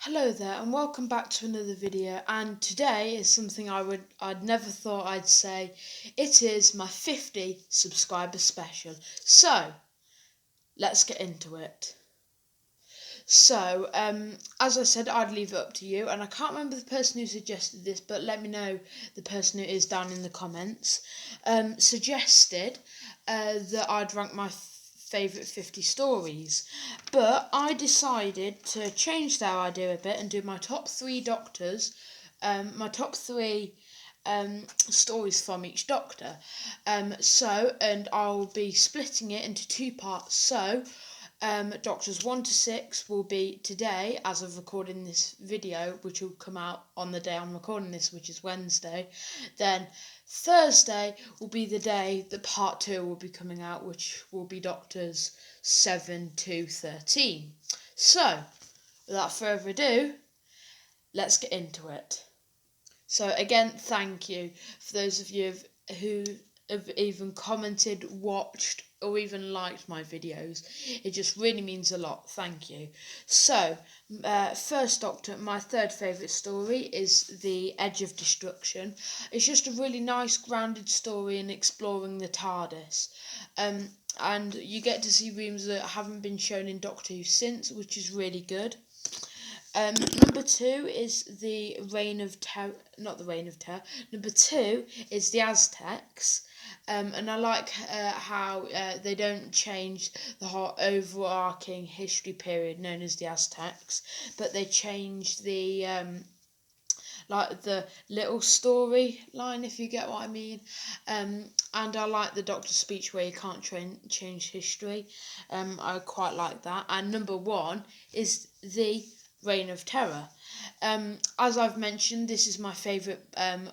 Hello there and welcome back to another video, and today is something I'd never thought I'd say. It is my 50 subscriber special. So let's get into it. So as I said, I'd leave it up to you, and I can't remember the person who suggested this, but let me know the person who is down in the comments. Suggested that I'd rank my favourite 50 stories, but I decided to change their idea a bit and do my top 3 doctors, my top 3 stories from each doctor. And I'll be splitting it into 2 parts. So Doctors 1 to 6 will be today, as of recording this video, which will come out on the day I'm recording this, which is Wednesday. Then Thursday will be the day that part 2 will be coming out, which will be Doctors 7 to 13. So, without further ado, let's get into it. So again, thank you for those of you who have even commented, watched, or even liked my videos. It just really means a lot. Thank you. So, first Doctor, my third favourite story is The Edge of Destruction. It's just a really nice, grounded story in exploring the TARDIS. And you get to see rooms that haven't been shown in Doctor Who since, which is really good. Number 2 is the Reign of Terror. Not the Reign of Terror. Number 2 is the Aztecs. And I like how they don't change the whole overarching history period known as the Aztecs, but they change the like the little storyline, if you get what I mean. And I like the Doctor's speech where you can't change history. I quite like that. And number 1 is the Reign of Terror. As I've mentioned, this is my favourite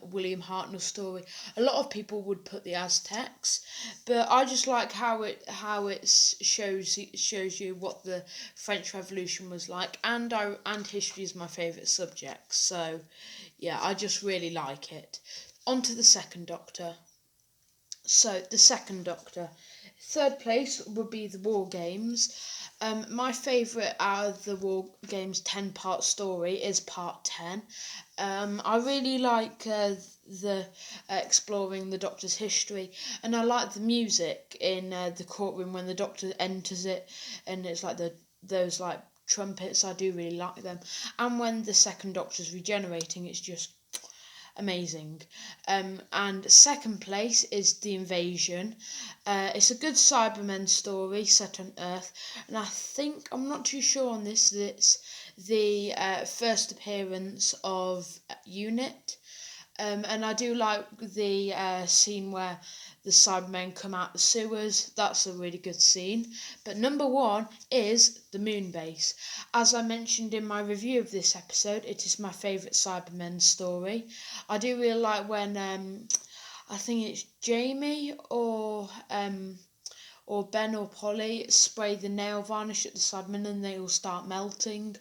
William Hartnell story. A lot of people would put the Aztecs, but I just like how it shows you what the French Revolution was like, and history is my favourite subject. So yeah, I just really like it. On to the second Doctor. So the second Doctor. Third place would be the War Games. My favourite out of the War Games 10-part story is part 10. I really like the exploring the Doctor's history, and I like the music in the courtroom when the Doctor enters it, and it's like those like trumpets. I do really like them, and when the second Doctor's regenerating, it's just amazing. And second place is The Invasion. It's a good Cybermen story set on Earth, and I'm not too sure on this, that it's the first appearance of UNIT. And I do like the scene where the Cybermen come out the sewers. That's a really good scene. But number 1 is the Moon Base. As I mentioned in my review of this episode, it is my favourite Cybermen story. I do really like when I think it's Jamie or Ben or Polly spray the nail varnish at the Cybermen and they all start melting.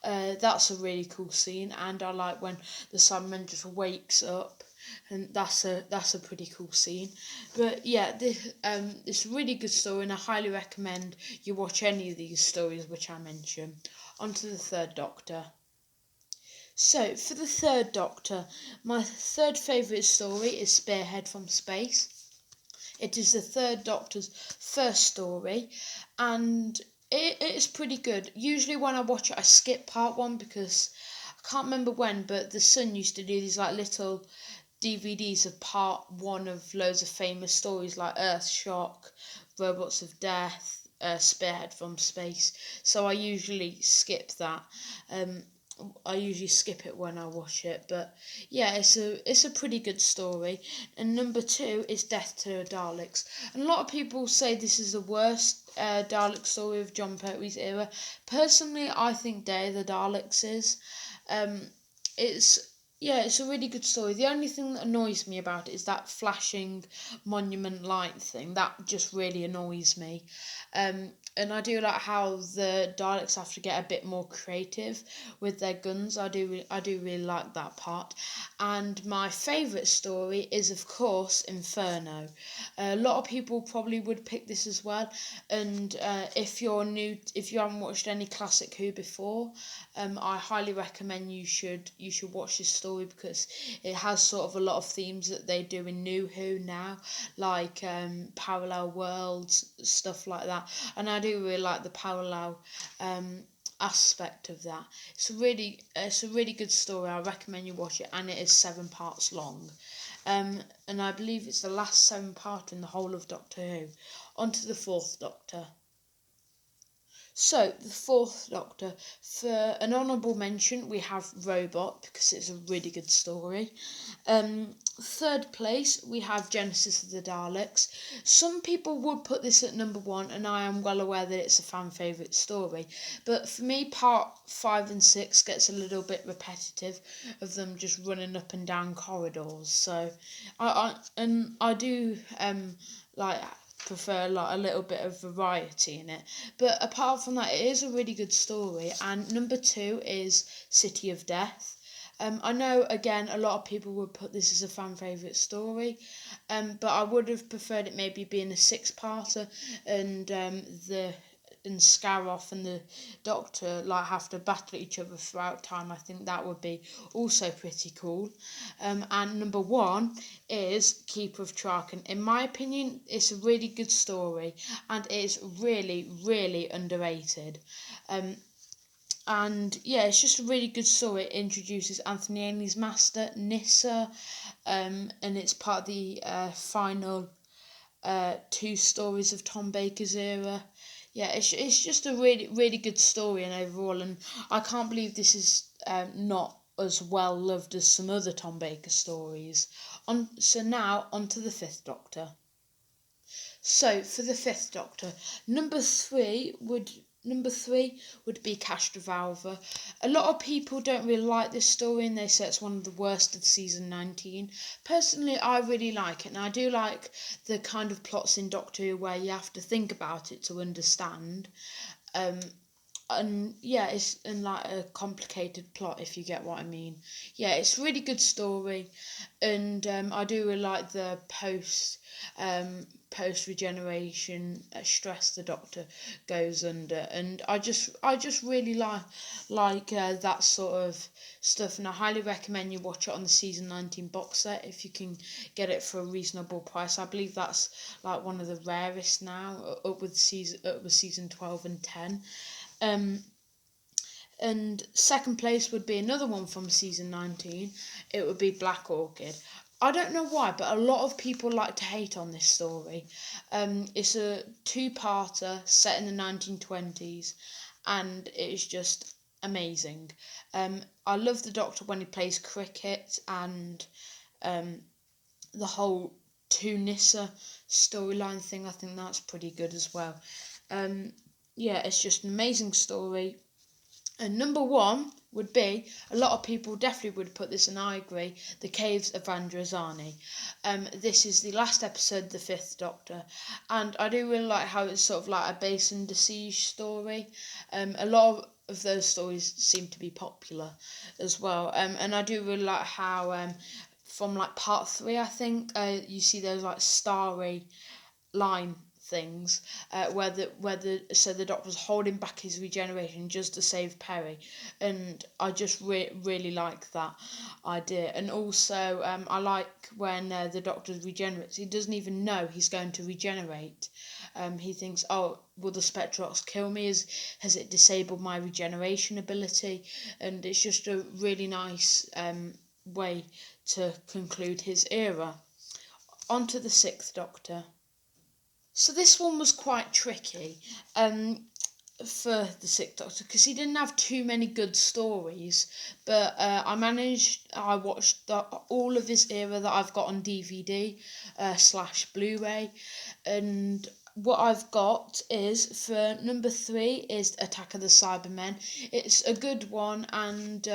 That's a really cool scene, and I like when the Cyberman just wakes up, and that's a pretty cool scene. But yeah, this really good story, and I highly recommend you watch any of these stories which I mention. On to the third Doctor. So for the third Doctor, my third favourite story is Spearhead from Space. It is the third Doctor's first story, and it's pretty good. Usually when I watch it, I skip part 1 because I can't remember when, but the Sun used to do these like little DVDs of part 1 of loads of famous stories like Earthshock, Robots of Death, Spearhead from Space. So I usually skip that. I usually skip it when I watch it, but yeah, it's a pretty good story. And number 2 is Death to the Daleks. And a lot of people say this is the worst Dalek story of Jon Pertwee's era. Personally, I think Day of the Daleks is. It's a really good story. The only thing that annoys me about it is that flashing monument light thing. That just really annoys me. and I do like how the Daleks have to get a bit more creative with their guns. I do really like that part. And my favourite story is, of course, Inferno. A lot of people probably would pick this as well. And if you haven't watched any classic Who before, I highly recommend you should watch this story, because it has sort of a lot of themes that they do in New Who now, like parallel worlds, stuff like that. And I do really like the parallel aspect of that. It's a really good story. I recommend you watch it, and it is 7 parts long. And I believe it's the last 7 part in the whole of Doctor Who. On to the 4th Doctor. So, the 4th Doctor, for an honourable mention, we have Robot, because it's a really good story. 3rd place, we have Genesis of the Daleks. Some people would put this at number 1, and I am well aware that it's a fan favourite story. But for me, part 5 and 6 gets a little bit repetitive of them just running up and down corridors. So, I do like prefer like a little bit of variety in it. But apart from that, it is a really good story. And number 2 is City of Death. I know, again, a lot of people would put this as a fan favourite story, but I would have preferred it maybe being a 6-parter, and Scaroff and the Doctor like have to battle each other throughout time. I think that would be also pretty cool. And number 1 is Keeper of Traken. In my opinion, it's a really good story, and it's really, really underrated. And yeah, it's just a really good story. It introduces Anthony Ainley's master, Nyssa, and it's part of the final 2 stories of Tom Baker's era. Yeah, it's just a really, really good story, and overall, and I can't believe this is not as well loved as some other Tom Baker stories. So now on to the 5th Doctor. So for the 5th Doctor, number 3 would be Castrovalva. A lot of people don't really like this story, and they say it's one of the worst of season 19. Personally, I really like it, and I do like the kind of plots in Doctor Who where you have to think about it to understand. And yeah, it's in like a complicated plot, if you get what I mean. Yeah, it's a really good story, and I do really like the post regeneration stress the Doctor goes under, and I just really like that sort of stuff, and I highly recommend you watch it on the season 19 box set if you can get it for a reasonable price. I believe that's like one of the rarest now, up with season 12 and 10. And 2nd place would be another one from season 19. It would be Black Orchid. I don't know why, but a lot of people like to hate on this story. It's a 2-parter set in the 1920s, and it is just amazing. I love the Doctor when he plays cricket, and the whole To Nyssa storyline thing. I think that's pretty good as well. Yeah, it's just an amazing story. And number 1 would be, a lot of people definitely would put this, and I agree, The Caves of Androzani. This is the last episode of the 5th Doctor, and I do really like how it's sort of like a base under siege story. A lot of those stories seem to be popular as well, and I do really like how from like part 3, I think, you see those like starry line things, where the Doctor's holding back his regeneration just to save Perry, and I just really like that idea. And also, I like when the Doctor regenerates. He doesn't even know he's going to regenerate. He thinks, oh, will the Spectrox kill me? Has it disabled my regeneration ability? And it's just a really nice way to conclude his era. On to the 6th Doctor. So this one was quite tricky for the 6th Doctor, because he didn't have too many good stories, but I watched all of his era that I've got on DVD / Blu-ray, and what I've got is, for number 3 is Attack of the Cybermen. It's a good one, and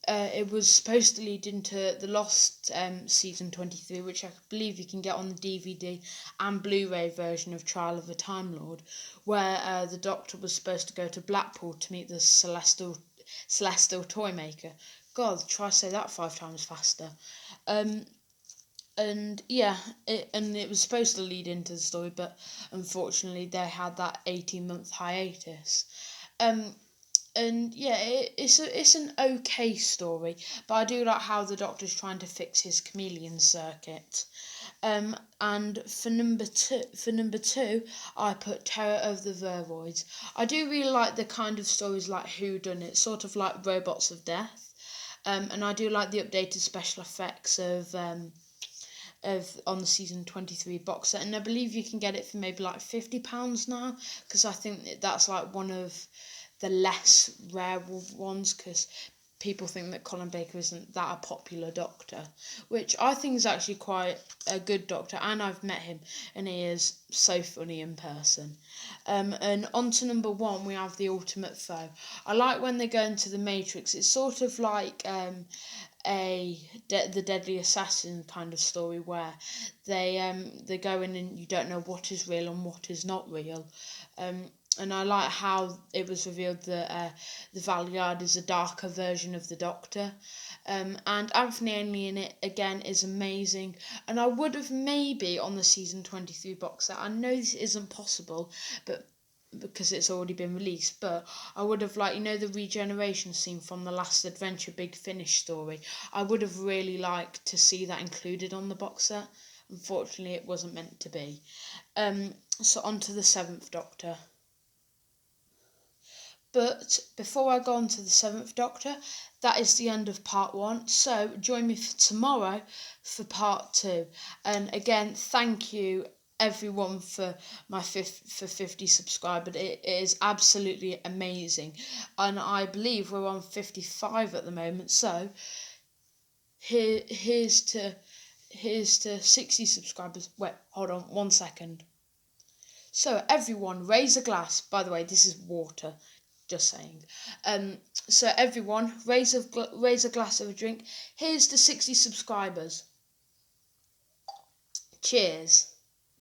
it was supposed to lead into the Lost season 23, which I believe you can get on the DVD and Blu-ray version of Trial of a Time Lord, where the Doctor was supposed to go to Blackpool to meet the Celestial toy maker. God, try to say that 5 times faster. And yeah, it was supposed to lead into the story, but unfortunately they had that 18-month hiatus. And yeah, it's an okay story, but I do like how the Doctor's trying to fix his chameleon circuit. And for number two, I put Terror of the Vervoids. I do really like the kind of stories like Whodunit, sort of like Robots of Death. And I do like the updated special effects of on the season 23 box set, and I believe you can get it for maybe like £50 now, because I think that's like one of the less rare ones, because people think that Colin Baker isn't that a popular Doctor, which I think is actually quite a good Doctor, and I've met him and he is so funny in person. And on to number one, we have The Ultimate Foe. I like when they go into the Matrix. It's sort of like the Deadly Assassin kind of story, where they go in and you don't know what is real and what is not real. And I like how it was revealed that the Valeyard is a darker version of the Doctor. And Anthony Ainley in it again is amazing. And I would have maybe on the season 23 box set, I know this isn't possible, but because it's already been released, but I would have liked, the regeneration scene from The Last Adventure Big Finish story. I would have really liked to see that included on the box set. Unfortunately, it wasn't meant to be. So on to the 7th Doctor. But before I go on to the 7th Doctor, that is the end of part 1. So join me for tomorrow for part 2. And again, thank you everyone for my 50 subscribers. It is absolutely amazing. And I believe we're on 55 at the moment. So here's to 60 subscribers. Wait, hold on 1 second. So everyone, raise a glass. By the way, this is water. Just saying. So everyone, raise a glass of a drink. Here's to 60 subscribers. Cheers.